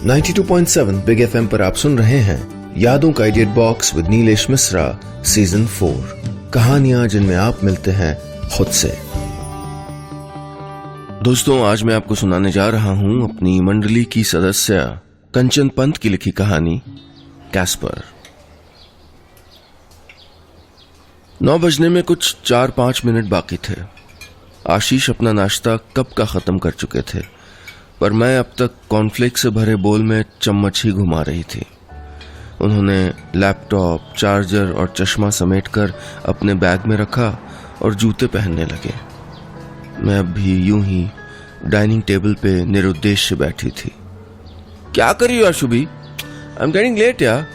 92.7 big FM पर आप सुन रहे हैं यादों का idiot box with Nilesh Mishra season 4। कहानियां जिनमें आप मिलते हैं खुद से। दोस्तों, आज मैं आपको सुनाने जा रहा हूं अपनी मंडली की सदस्य कंचन पंत की लिखी कहानी कैस्पर। 9 बजने में कुछ 4-5 मिनट बाकी थे। आशीष अपना नाश्ता कब का खत्म कर चुके थे, पर मैं अब तक कॉर्नफ्लेक्स से भरे बोल में चम्मच ही घुमा रही थी। उन्होंने लैपटॉप, चार्जर और चश्मा समेटकर अपने बैग में रखा और जूते पहनने लगे। मैं अब भी यूं ही डाइनिंग टेबल पे निरुद्देश्य बैठी थी। क्या कर रही हो आशुभी? आई एम गेटिंग लेट यार।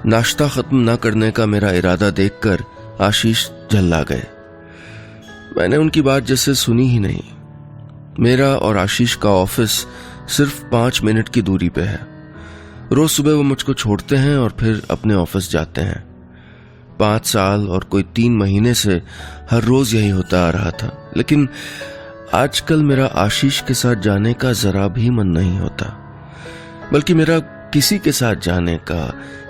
नाश्ता खत्म न करने का मेरा इरादा देखकर आशीष झल्ला गए। मैंने उनकी बात जैसे सुनी ही नहीं। मेरा और आशीष का ऑफिस सिर्फ 5 मिनट की दूरी पे है। रोज सुबह वो मुझको छोड़ते हैं और फिर अपने ऑफिस जाते हैं। 5 साल और कोई 3 महीने से हर रोज यही होता आ रहा था, लेकिन आजकल मेरा आशीष के साथ जाने का जरा भी मन नहीं होता, बल्कि मेरा किसी के साथ जाने का,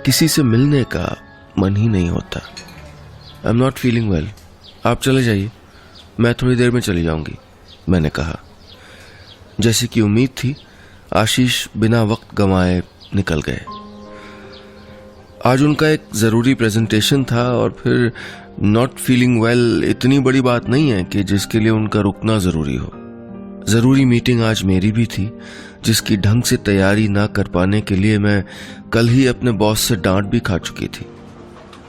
किसी से मिलने का मन ही नहीं होता। I am not feeling well. आप चले जाइए, मैं थोड़ी देर में चली जाऊंगी, मैंने कहा। जैसी कि उम्मीद थी, आशीष बिना वक्त गंवाए निकल गए। आज उनका एक जरूरी प्रेजेंटेशन था और फिर नॉट फीलिंग वेल इतनी बड़ी बात नहीं है कि जिसके लिए उनका रुकना जरूरी हो। जरूरी मीटिंग आज मेरी भी थी, जिसकी ढंग से तैयारी ना कर पाने के लिए मैं कल ही अपने बॉस से डांट भी खा चुकी थी।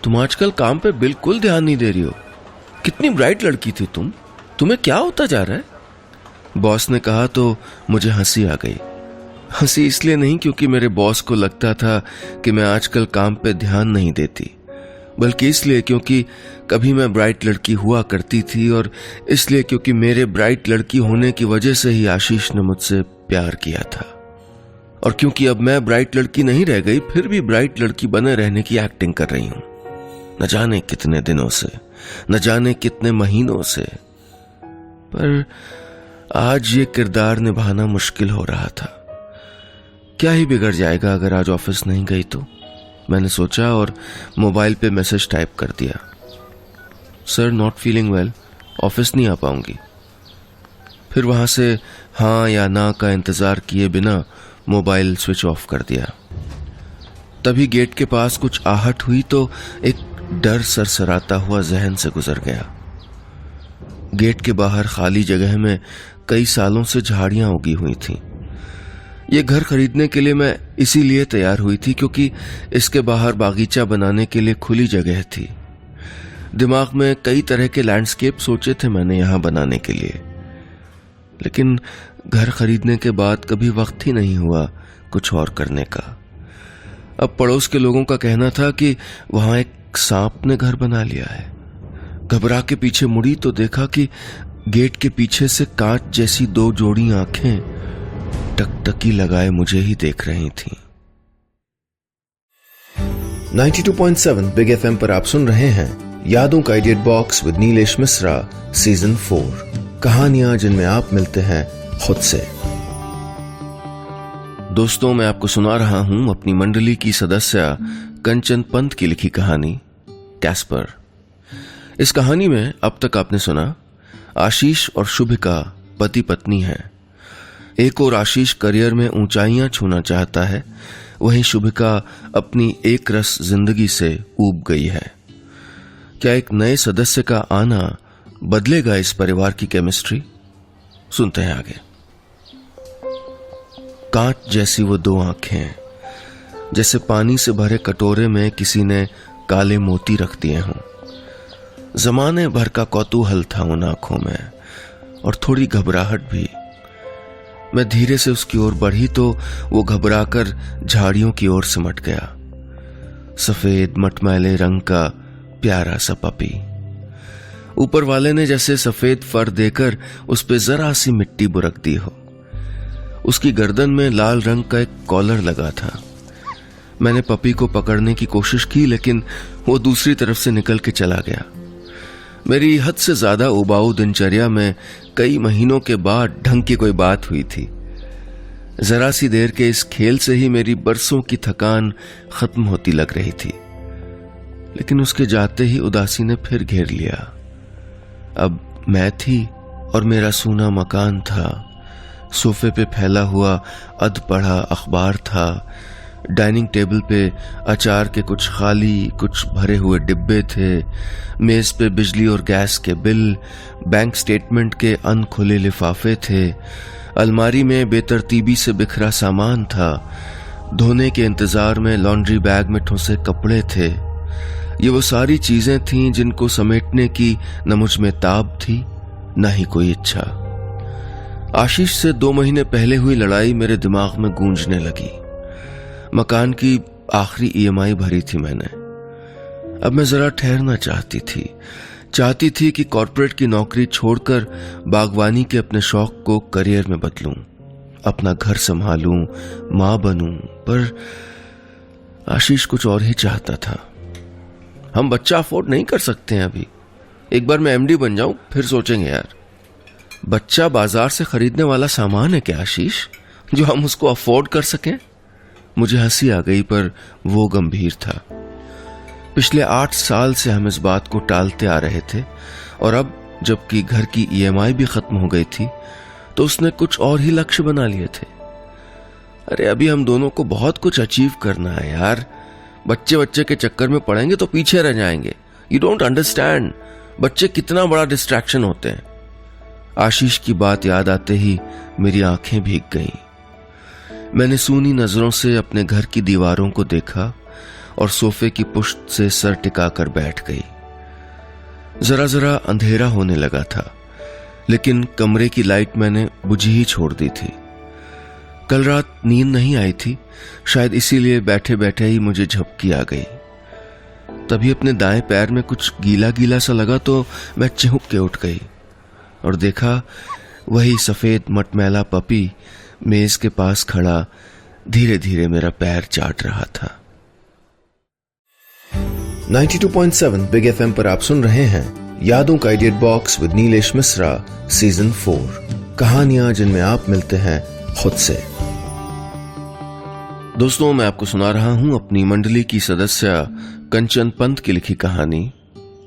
तुम आजकल काम पे बिल्कुल ध्यान नहीं दे रही हो। कितनी ब्राइट लड़की थी तुम, तुम्हें क्या होता जा रहा है? बॉस ने कहा तो मुझे हंसी आ गई। हंसी इसलिए नहीं क्योंकि मेरे बॉस को लगता था कि मैं आजकल काम पे ध्यान नहीं देती, बल्कि इसलिए क्योंकि कभी मैं ब्राइट लड़की हुआ करती थी, और इसलिए क्योंकि मेरे ब्राइट लड़की होने की वजह से ही आशीष ने मुझसे प्यार किया था। और क्योंकि अब मैं ब्राइट लड़की नहीं रह गई, फिर भी ब्राइट लड़की बने रहने की एक्टिंग कर रही हूं। न जाने कितने दिनों से, न जाने कितने महीनों से। पर आज ये किरदार निभाना मुश्किल हो रहा था। क्या ही बिगड़ जाएगा अगर आज ऑफिस नहीं गई तो, मैंने सोचा और मोबाइल पे मैसेज टाइप कर दिया। Sir, not feeling well, office नहीं आ पाऊंगी। फिर वहां से हाँ या ना का इंतजार किए बिना मोबाइल स्विच ऑफ कर दिया। तभी गेट के पास कुछ आहट हुई तो एक डर सरसराता हुआ जहन से गुजर गया। गेट के बाहर खाली जगह में कई सालों से झाड़ियां उगी हुई थीं। ये घर खरीदने के लिए मैं इसीलिए तैयार हुई थी क्योंकि इसके बाहर बागीचा बनाने के लिए खुली जगह थी। दिमाग में कई तरह के लैंडस्केप सोचे थे मैंने यहां बनाने के लिए, लेकिन घर खरीदने के बाद कभी वक्त ही नहीं हुआ कुछ और करने का। अब पड़ोस के लोगों का कहना था कि वहां एक सांप ने घर बना लिया है। घबरा के पीछे मुड़ी तो देखा कि गेट के पीछे से कांच जैसी 2 जोड़ी आंखें टकटकी लगाए मुझे ही देख रही थीं। 92.7 बिग एफएम पर आप सुन रहे हैं यादों का idiot box with Nilesh Mishra season 4। कहानियां जिनमें आप मिलते हैं खुद से। दोस्तों, मैं आपको सुना रहा हूं अपनी मंडली की सदस्य कंचन पंत की लिखी कहानी कैस्पर। इस कहानी में अब तक आपने सुना आशीष और शुभिका पति पत्नी हैं। एक और आशीष करियर में ऊंचाइयां छूना चाहता है, वहीं शुभिका अपनी एक रस जिंदगी से ऊब गई है। क्या एक नए सदस्य का आना बदलेगा इस परिवार की केमिस्ट्री? सुनते हैं आगे। कांच जैसी वो 2 आंखें, जैसे पानी से भरे कटोरे में किसी ने काले मोती रख दिए हों। जमाने भर का कौतूहल था उन आंखों में, और थोड़ी घबराहट भी। मैं धीरे से उसकी ओर बढ़ी तो वो घबराकर झाड़ियों की ओर सिमट गया। सफेद मटमैले रंग का प्यारा सा पपी। ऊपर वाले ने जैसे सफेद फर देकर उस पे जरा सी मिट्टी बुरक दी हो। उसकी गर्दन में लाल रंग का एक कॉलर लगा था। मैंने पपी को पकड़ने की कोशिश की, लेकिन वो दूसरी तरफ से निकल के चला गया। मेरी हद से ज्यादा उबाऊ दिनचर्या में कई महीनों के बाद ढंग की कोई बात हुई थी। जरा सी देर के इस खेल से ही मेरी बरसों की थकान खत्म होती लग रही थी, लेकिन उसके जाते ही उदासी ने फिर घेर लिया। अब मैं थी और मेरा सूना मकान था। सोफे पे फैला हुआ अध पढ़ा अखबार था। डाइनिंग टेबल पे अचार के कुछ खाली कुछ भरे हुए डिब्बे थे। मेज पे बिजली और गैस के बिल, बैंक स्टेटमेंट के अनखुले लिफाफे थे। अलमारी में बेतरतीबी से बिखरा सामान था। धोने के इंतजार में लॉन्ड्री बैग में ठुसे कपड़े थे। ये वो सारी चीजें थीं जिनको समेटने की न मुझ में ताब थी न ही कोई इच्छा। आशीष से 2 महीने पहले हुई लड़ाई मेरे दिमाग में गूंजने लगी। मकान की आखिरी ईएमआई भरी थी मैंने। अब मैं जरा ठहरना चाहती थी कि कॉर्पोरेट की नौकरी छोड़कर बागवानी के अपने शौक को करियर में बदलूं, अपना घर संभालूं, मां बनूं। पर आशीष कुछ और ही चाहता था। हम बच्चा अफोर्ड नहीं कर सकते हैं अभी। एक बार मैं एमडी बन जाऊं फिर सोचेंगे यार। बच्चा बाजार से खरीदने वाला सामान है क्या आशीष, जो हम उसको अफोर्ड कर सकें? मुझे हंसी आ गई, पर वो गंभीर था। पिछले 8 साल से हम इस बात को टालते आ रहे थे, और अब जबकि घर की ईएमआई भी खत्म हो गई थी तो उसने कुछ और ही लक्ष्य बना लिए थे। अरे अभी हम दोनों को बहुत कुछ अचीव करना है यार। बच्चे के चक्कर में पड़ेंगे तो पीछे रह जाएंगे। यू डोंट अंडरस्टैंड, बच्चे कितना बड़ा डिस्ट्रैक्शन होते हैं। आशीष की बात याद आते ही मेरी आंखें भीग गईं। मैंने सूनी नजरों से अपने घर की दीवारों को देखा और सोफे की पुष्ट से सर टिकाकर बैठ गई। जरा जरा अंधेरा होने लगा था, लेकिन कमरे की लाइट मैंने बुझी ही छोड़ दी थी। कल रात नींद नहीं आई थी, शायद इसीलिए बैठे बैठे ही मुझे झपकी आ गई। तभी अपने दाएं पैर में कुछ गीला गीला सा लगा तो मैं चिहुक के उठ गई और देखा वही सफेद मटमैला पपी मेज के पास खड़ा धीरे धीरे मेरा पैर चाट रहा था। 92.7 बिग एफएम पर आप सुन रहे हैं यादों का idiot box with Nilesh Mishra season 4, कहानियां जिनमें आप मिलते हैं खुद से। दोस्तों, मैं आपको सुना रहा हूं अपनी मंडली की सदस्य कंचन पंत की लिखी कहानी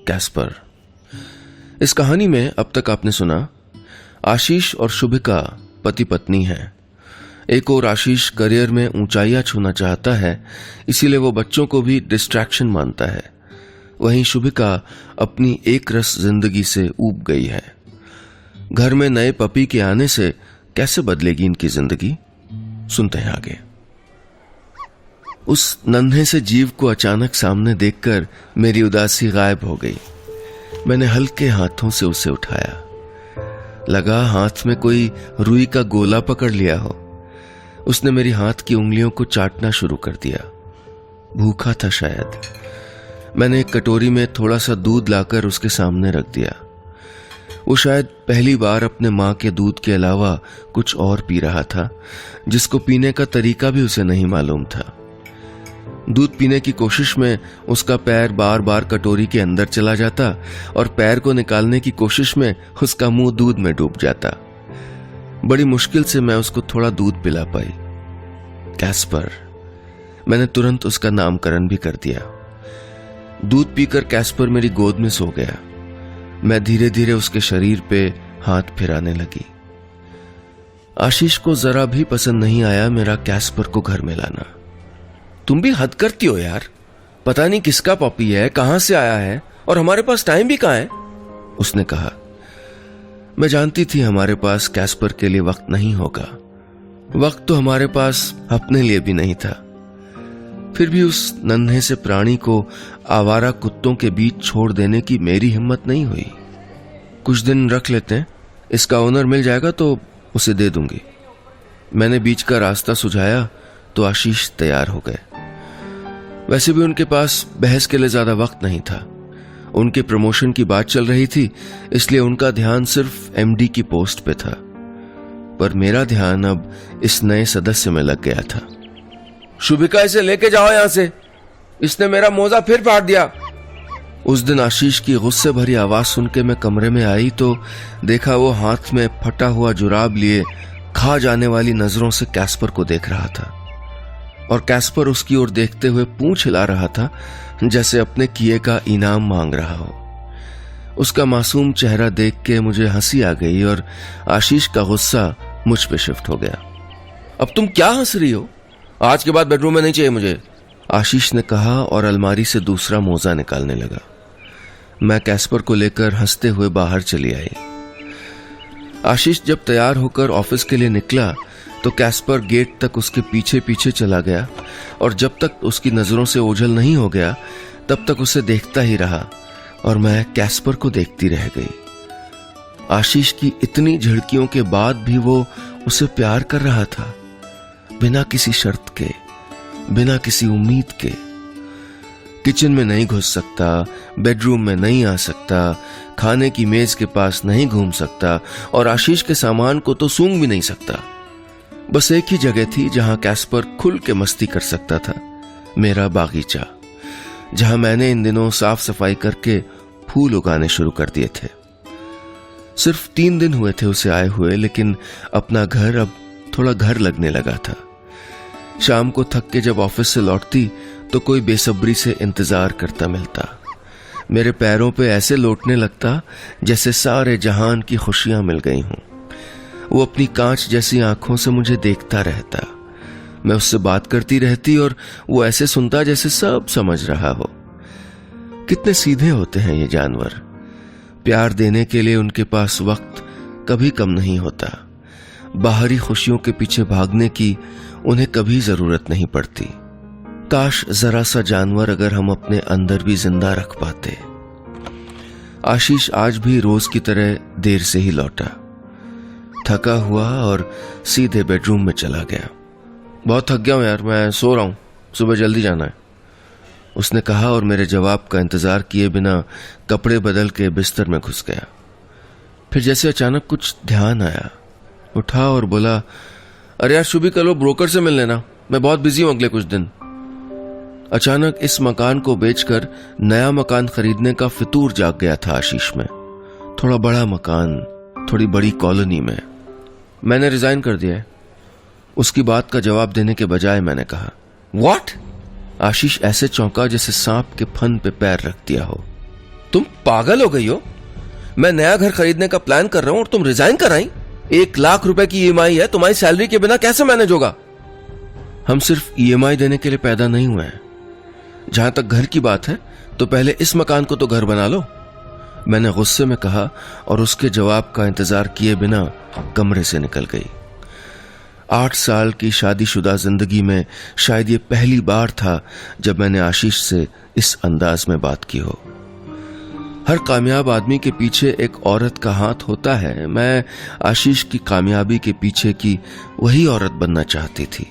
कैस्पर। इस कहानी में अब तक आपने सुना आशीष और शुभिका पति पत्नी हैं। एक और आशीष करियर में ऊंचाइयां छूना चाहता है, इसीलिए वो बच्चों को भी डिस्ट्रैक्शन मानता है। वहीं शुभिका अपनी एक रस जिंदगी से ऊब गई है। घर में नए पपी के आने से कैसे बदलेगी इनकी जिंदगी, सुनते हैं आगे। उस नन्हे से जीव को अचानक सामने देखकर मेरी उदासी गायब हो गई। मैंने हल्के हाथों से उसे उठाया। लगा हाथ में कोई रुई का गोला पकड़ लिया हो। उसने मेरी हाथ की उंगलियों को चाटना शुरू कर दिया। भूखा था शायद। मैंने एक कटोरी में थोड़ा सा दूध लाकर उसके सामने रख दिया। वो शायद पहली बार अपने मां के दूध के अलावा कुछ और पी रहा था, जिसको पीने का तरीका भी उसे नहीं मालूम था। दूध पीने की कोशिश में उसका पैर बार बार कटोरी के अंदर चला जाता और पैर को निकालने की कोशिश में उसका मुंह दूध में डूब जाता। बड़ी मुश्किल से मैं उसको थोड़ा दूध पिला पाई। कैस्पर, मैंने तुरंत उसका नामकरण भी कर दिया। दूध पीकर कैस्पर मेरी गोद में सो गया। मैं धीरे धीरे उसके शरीर पे हाथ फिराने लगी। आशीष को जरा भी पसंद नहीं आया मेरा कैस्पर को घर में लाना। तुम भी हद करती हो यार, पता नहीं किसका पपी है, कहां से आया है, और हमारे पास टाइम भी कहां है, उसने कहा। मैं जानती थी हमारे पास कैस्पर के लिए वक्त नहीं होगा। वक्त तो हमारे पास अपने लिए भी नहीं था। फिर भी उस नन्हे से प्राणी को आवारा कुत्तों के बीच छोड़ देने की मेरी हिम्मत नहीं हुई। कुछ दिन रख लेते हैं, इसका ओनर मिल जाएगा तो उसे दे दूंगी। मैंने बीच का रास्ता सुझाया तो आशीष तैयार हो गए। वैसे भी उनके पास बहस के लिए ज्यादा वक्त नहीं था। उनके प्रमोशन की बात चल रही थी, इसलिए उनका ध्यान सिर्फ एमडी की पोस्ट पे था। पर मेरा ध्यान अब इस नए सदस्य में लग गया था। शुभिका, इसे लेके जाओ यहां से, इसने मेरा मोजा फिर फाड़ दिया। उस दिन आशीष की गुस्से भरी आवाज सुन के मैं कमरे में आई तो देखा वो हाथ में फटा हुआ जुराब लिए खा जाने वाली नजरों से कैस्पर को देख रहा था और कैस्पर उसकी ओर देखते हुए पूंछ हिला रहा था जैसे अपने किए का इनाम मांग रहा हो। उसका मासूम चेहरा देख के मुझे हंसी आ गई और आशीष का गुस्सा मुझ पे शिफ्ट हो गया। अब तुम क्या हंस रही हो? आज के बाद बेडरूम में नहीं चाहिए मुझे, आशीष ने कहा और अलमारी से दूसरा मोजा निकालने लगा। मैं कैस्पर को लेकर हंसते हुए बाहर चली आई। आशीष जब तैयार होकर ऑफिस के लिए निकला तो कैस्पर गेट तक उसके पीछे पीछे चला गया और जब तक उसकी नजरों से ओझल नहीं हो गया तब तक उसे देखता ही रहा और मैं कैस्पर को देखती रह गई। आशीष की इतनी झिड़कियों के बाद भी वो उसे प्यार कर रहा था, बिना किसी शर्त के, बिना किसी उम्मीद के। किचन में नहीं घुस सकता, बेडरूम में नहीं आ सकता, खाने की मेज के पास नहीं घूम सकता और आशीष के सामान को तो सूंघ भी नहीं सकता। बस एक ही जगह थी जहां कैस्पर खुल के मस्ती कर सकता था, मेरा बागीचा, जहां मैंने इन दिनों साफ सफाई करके फूल उगाने शुरू कर दिए थे। सिर्फ 3 दिन हुए थे उसे आए हुए, लेकिन अपना घर अब थोड़ा घर लगने लगा था। शाम को थक के जब ऑफिस से लौटती तो कोई बेसब्री से इंतजार करता मिलता। मेरे पैरों पे ऐसे लौटने लगता जैसे सारे जहान की खुशियां मिल गई हों। वो अपनी कांच जैसी आंखों से मुझे देखता रहता। मैं उससे बात करती रहती और वो ऐसे सुनता जैसे सब समझ रहा हो। कितने सीधे होते हैं ये जानवर। प्यार देने के लिए उनके पास वक्त कभी कम नहीं होता। बाहरी खुशियों के पीछे भागने की उन्हें कभी जरूरत नहीं पड़ती। काश जरा सा जानवर अगर हम अपने अंदर भी जिंदा रख पाते। आशीष आज भी रोज की तरह देर से ही लौटा, थका हुआ और सीधे बेडरूम में चला गया। बहुत थक गया हूं यार, मैं सो रहा हूं, सुबह जल्दी जाना है, उसने कहा और मेरे जवाब का इंतजार किए बिना कपड़े बदल के बिस्तर में घुस गया। फिर जैसे अचानक कुछ ध्यान आया, उठा और बोला, अरे यार शुभी कल वो ब्रोकर से मिल लेना, मैं बहुत बिजी हूं अगले कुछ दिन। अचानक इस मकान को बेचकर नया मकान खरीदने का फितूर जाग गया था आशीष में। थोड़ा बड़ा मकान, थोड़ी बड़ी कॉलोनी में। मैंने रिजाइन कर दिया है, उसकी बात का जवाब देने के बजाय मैंने कहा। व्हाट? आशीष ऐसे चौंका जैसे सांप के फन पे पैर रख दिया हो। तुम पागल हो गई हो? मैं नया घर खरीदने का प्लान कर रहा हूं और तुम रिजाइन कराई? 1 लाख रुपए की ईएमआई है, तुम्हारी सैलरी के बिना कैसे मैनेज होगा? हम सिर्फ ईएमआई देने के लिए पैदा नहीं हुए हैं। जहां तक घर की बात है तो पहले इस मकान को तो घर बना लो, मैंने गुस्से में कहा और उसके जवाब का इंतजार किए बिना कमरे से निकल गई। 8 साल की शादीशुदा जिंदगी में शायद ये पहली बार था जब मैंने आशीष से इस अंदाज में बात की हो। हर कामयाब आदमी के पीछे एक औरत का हाथ होता है। मैं आशीष की कामयाबी के पीछे की वही औरत बनना चाहती थी,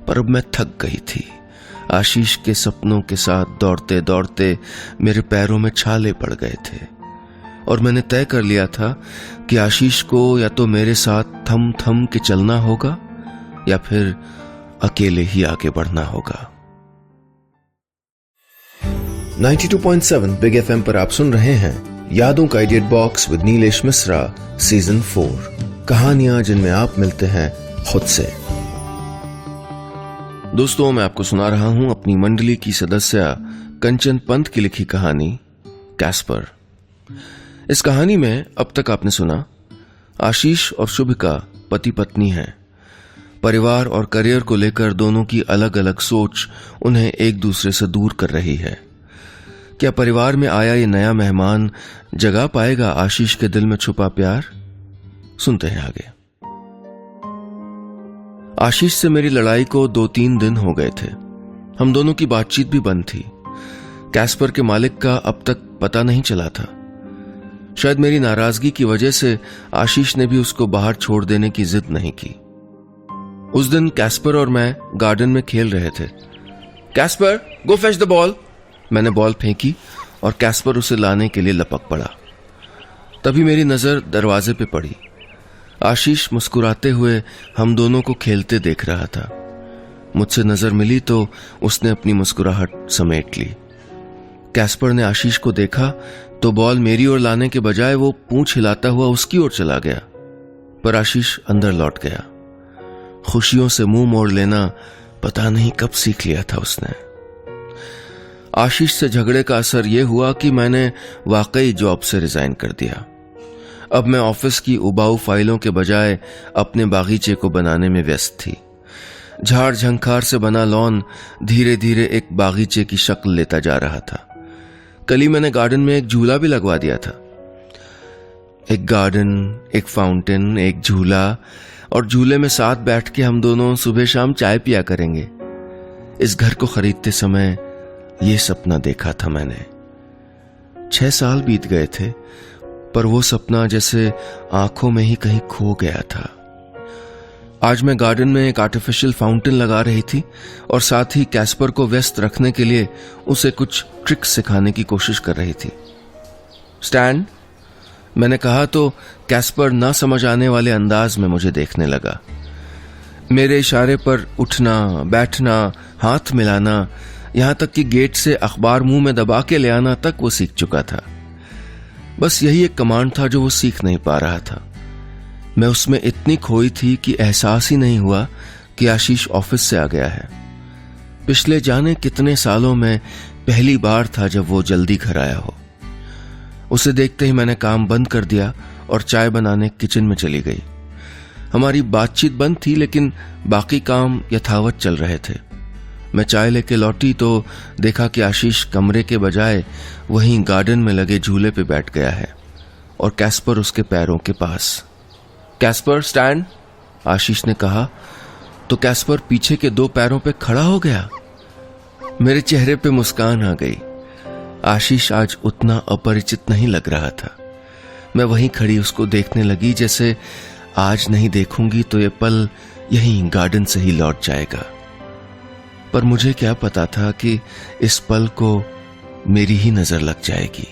पर अब मैं थक गई थी। आशीष के सपनों के साथ दौड़ते दौड़ते मेरे पैरों में छाले पड़ गए थे और मैंने तय कर लिया था कि आशीष को या तो मेरे साथ थम थम के चलना होगा या फिर अकेले ही आगे बढ़ना होगा। 92.7 बिग एफएम पर आप सुन रहे हैं यादों का edit box with Nilesh Mishra season 4, कहानियां जिनमें आप मिलते हैं खुद से। दोस्तों, मैं आपको सुना रहा हूं अपनी मंडली की सदस्य कंचन पंत की लिखी कहानी कैस्पर। इस कहानी में अब तक आपने सुना आशीष और शुभिका पति पत्नी हैं। परिवार और करियर को लेकर दोनों की अलग अलग सोच उन्हें एक दूसरे से दूर कर रही है। क्या परिवार में आया ये नया मेहमान जगा पाएगा आशीष के दिल में छुपा प्यार? सुनते हैं आगे। आशीष से मेरी लड़ाई को 2-3 दिन हो गए थे। हम दोनों की बातचीत भी बंद थी। कैस्पर के मालिक का अब तक पता नहीं चला था। शायद मेरी नाराजगी की वजह से आशीष ने भी उसको बाहर छोड़ देने की जिद नहीं की। उस दिन कैस्पर और मैं गार्डन में खेल रहे थे। Caspar, go fetch the ball. मैंने बॉल फेंकी और कैस्पर उसे लाने के लिए लपक पड़ा। तभी मेरी नजर दरवाजे पे पड़ी। आशीष मुस्कुराते हुए हम दोनों को खेलते देख रहा था। मुझसे नजर मिली तो उसने अपनी मुस्कुराहट समेट ली। कैस्पर ने आशीष को देखा तो बॉल मेरी ओर लाने के बजाय वो पूंछ हिलाता हुआ उसकी ओर चला गया। पर आशीष अंदर लौट गया। खुशियों से मुंह मोड़ लेना पता नहीं कब सीख लिया था उसने। आशीष से झगड़े का असर यह हुआ कि मैंने वाकई जॉब से रिजाइन कर दिया। अब मैं ऑफिस की उबाऊ फाइलों के बजाय अपने बागीचे को बनाने में व्यस्त थी। झाड़ झंखार से बना लॉन धीरे धीरे एक बागीचे की शक्ल लेता जा रहा था। कल ही मैंने गार्डन में एक झूला भी लगवा दिया था। एक गार्डन, एक फाउंटेन, एक झूला, और झूले में साथ बैठ के हम दोनों सुबह शाम चाय पिया करेंगे। इस घर को खरीदते समय यह सपना देखा था मैंने। 6 साल बीत गए थे, पर वो सपना जैसे आंखों में ही कहीं खो गया था। आज मैं गार्डन में एक आर्टिफिशियल फाउंटेन लगा रही थी और साथ ही कैस्पर को व्यस्त रखने के लिए उसे कुछ ट्रिक्स सिखाने की कोशिश कर रही थी। स्टैंड, मैंने कहा तो कैस्पर ना समझ आने वाले अंदाज में मुझे देखने लगा। मेरे इशारे पर उठना, बैठना, हाथ मिलाना, यहां तक कि गेट से अखबार मुंह में दबा के ले आना तक वो सीख चुका था। बस यही एक कमांड था जो वो सीख नहीं पा रहा था। मैं उसमें इतनी खोई थी कि एहसास ही नहीं हुआ कि आशीष ऑफिस से आ गया है। पिछले जाने कितने सालों में पहली बार था जब वो जल्दी घर आया हो। उसे देखते ही मैंने काम बंद कर दिया और चाय बनाने किचन में चली गई। हमारी बातचीत बंद थी, लेकिन बाकी काम यथावत चल रहे थे। मैं चाय लेके लौटी तो देखा कि आशीष कमरे के बजाय वहीं गार्डन में लगे झूले पे बैठ गया है और कैस्पर उसके पैरों के पास। कैस्पर, स्टैंड, आशीष ने कहा तो कैस्पर पीछे के 2 पैरों पे खड़ा हो गया। मेरे चेहरे पे मुस्कान आ गई। आशीष आज उतना अपरिचित नहीं लग रहा था। मैं वहीं खड़ी उसको देखने लगी, जैसे आज नहीं देखूंगी तो ये पल यहीं गार्डन से ही लौट जाएगा। पर मुझे क्या पता था कि इस पल को मेरी ही नजर लग जाएगी।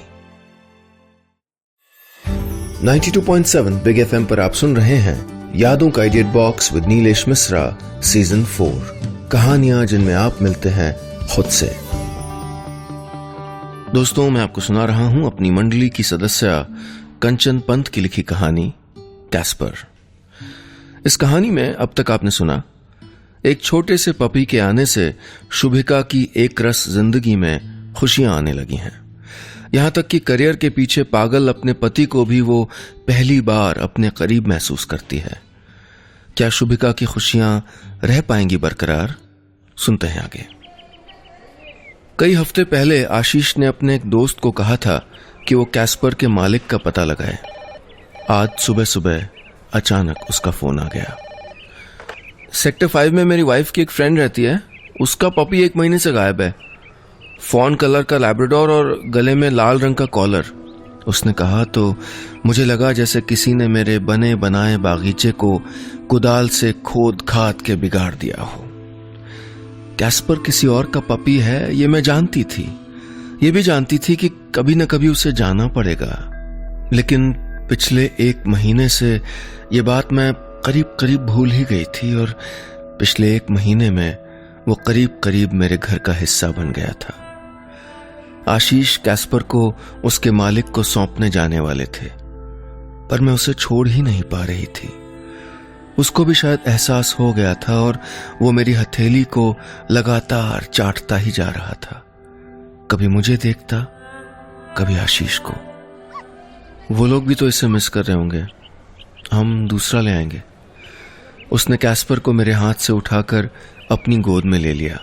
92.7 बिग एफएम पर आप सुन रहे हैं यादों का idiot box with Nilesh Mishra season 4, कहानियां जिनमें आप मिलते हैं खुद से। दोस्तों, मैं आपको सुना रहा हूं अपनी मंडली की सदस्य कंचन पंत की लिखी कहानी कैस्पर। इस कहानी में अब तक आपने सुना, एक छोटे से पपी के आने से शुभिका की एक रस जिंदगी में खुशियां आने लगी हैं। यहां तक कि करियर के पीछे पागल अपने पति को भी वो पहली बार अपने करीब महसूस करती है। क्या शुभिका की खुशियां रह पाएंगी बरकरार? सुनते हैं आगे। कई हफ्ते पहले आशीष ने अपने एक दोस्त को कहा था कि वो कैस्पर के मालिक का पता लगाए। आज सुबह सुबह अचानक उसका फोन आ गया। सेक्टर 5 में मेरी वाइफ की एक फ्रेंड रहती है, उसका पपी 1 महीने से गायब है। फॉन कलर का लैब्राडोर और गले में लाल रंग का कॉलर। उसने कहा तो मुझे लगा जैसे किसी ने मेरे बने बनाए बागीचे को कुदाल से खोद खाद के बिगाड़ दिया हो। कैस्पर किसी और का पपी है ये मैं जानती थी। ये भी जानती थी कि कभी न कभी उसे जाना पड़ेगा, लेकिन पिछले 1 महीने से ये बात मैं करीब करीब भूल ही गई थी और पिछले 1 महीने में वो करीब करीब मेरे घर का हिस्सा बन गया था। आशीष कैस्पर को उसके मालिक को सौंपने जाने वाले थे, पर मैं उसे छोड़ ही नहीं पा रही थी। उसको भी शायद एहसास हो गया था और वो मेरी हथेली को लगातार चाटता ही जा रहा था। कभी मुझे देखता, कभी आशीष को। वो लोग भी तो इसे मिस कर रहे होंगे, हम दूसरा ले आएंगे। उसने कैस्पर को मेरे हाथ से उठाकर अपनी गोद में ले लिया।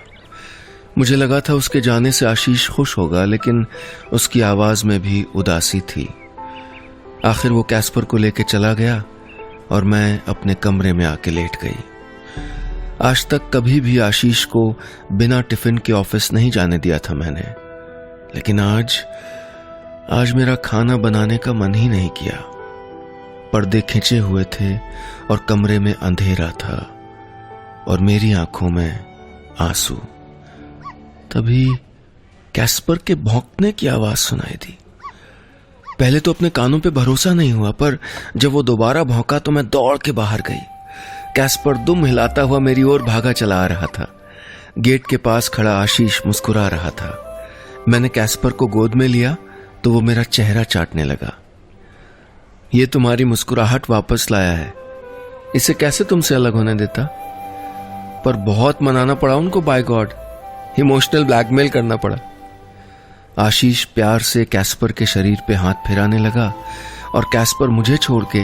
मुझे लगा था उसके जाने से आशीष खुश होगा, लेकिन उसकी आवाज में भी उदासी थी। आखिर वो कैस्पर को लेकर चला गया और मैं अपने कमरे में आके लेट गई। आज तक कभी भी आशीष को बिना टिफिन के ऑफिस नहीं जाने दिया था मैंने, लेकिन आज मेरा खाना बनाने का मन ही नहीं किया। पर्दे खिंचे हुए थे और कमरे में अंधेरा था और मेरी आंखों में आंसू। तभी कैस्पर के भौंकने की आवाज सुनाई दी। पहले तो अपने कानों पे भरोसा नहीं हुआ, पर जब वो दोबारा भौंका तो मैं दौड़ के बाहर गई। कैस्पर दुम हिलाता हुआ मेरी ओर भागा चला आ रहा था। गेट के पास खड़ा आशीष मुस्कुरा रहा था। मैंने कैस्पर को गोद में लिया तो वो मेरा चेहरा चाटने लगा। ये तुम्हारी मुस्कुराहट वापस लाया है, इसे कैसे तुमसे अलग होने देता, पर बहुत मनाना पड़ा उनको, बाय गॉड, इमोशनल ब्लैकमेल करना पड़ा। आशीष प्यार से कैस्पर के शरीर पे हाथ फिराने लगा और कैस्पर मुझे छोड़ के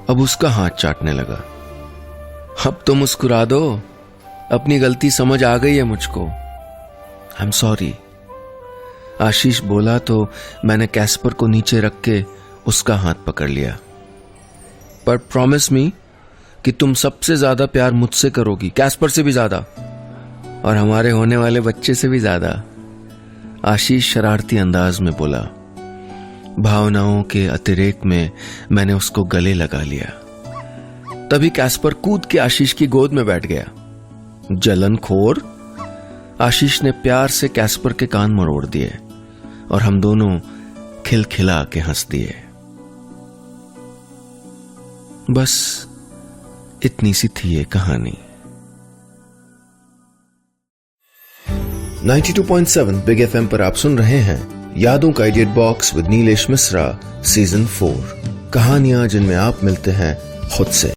अब उसका हाथ चाटने लगा। अब तो मुस्कुरा दो, अपनी गलती समझ आ गई है मुझको, आई एम सॉरी। आशीष बोला तो मैंने कैस्पर को नीचे रख के उसका हाथ पकड़ लिया। पर प्रॉमिस मी कि तुम सबसे ज्यादा प्यार मुझसे करोगी, कैस्पर से भी ज्यादा, और हमारे होने वाले बच्चे से भी ज्यादा, आशीष शरारती अंदाज में बोला। भावनाओं के अतिरेक में मैंने उसको गले लगा लिया। तभी कैस्पर कूद के आशीष की गोद में बैठ गया। जलनखोर, आशीष ने प्यार से कैस्पर के कान मरोड़ दिए और हम दोनों खिलखिला के हंस दिए। बस इतनी सी थी ये कहानी। 92.7 बिग एफएम पर आप सुन रहे हैं यादों का idiot box with Nilesh Mishra season 4, कहानियां जिनमें आप मिलते हैं खुद से।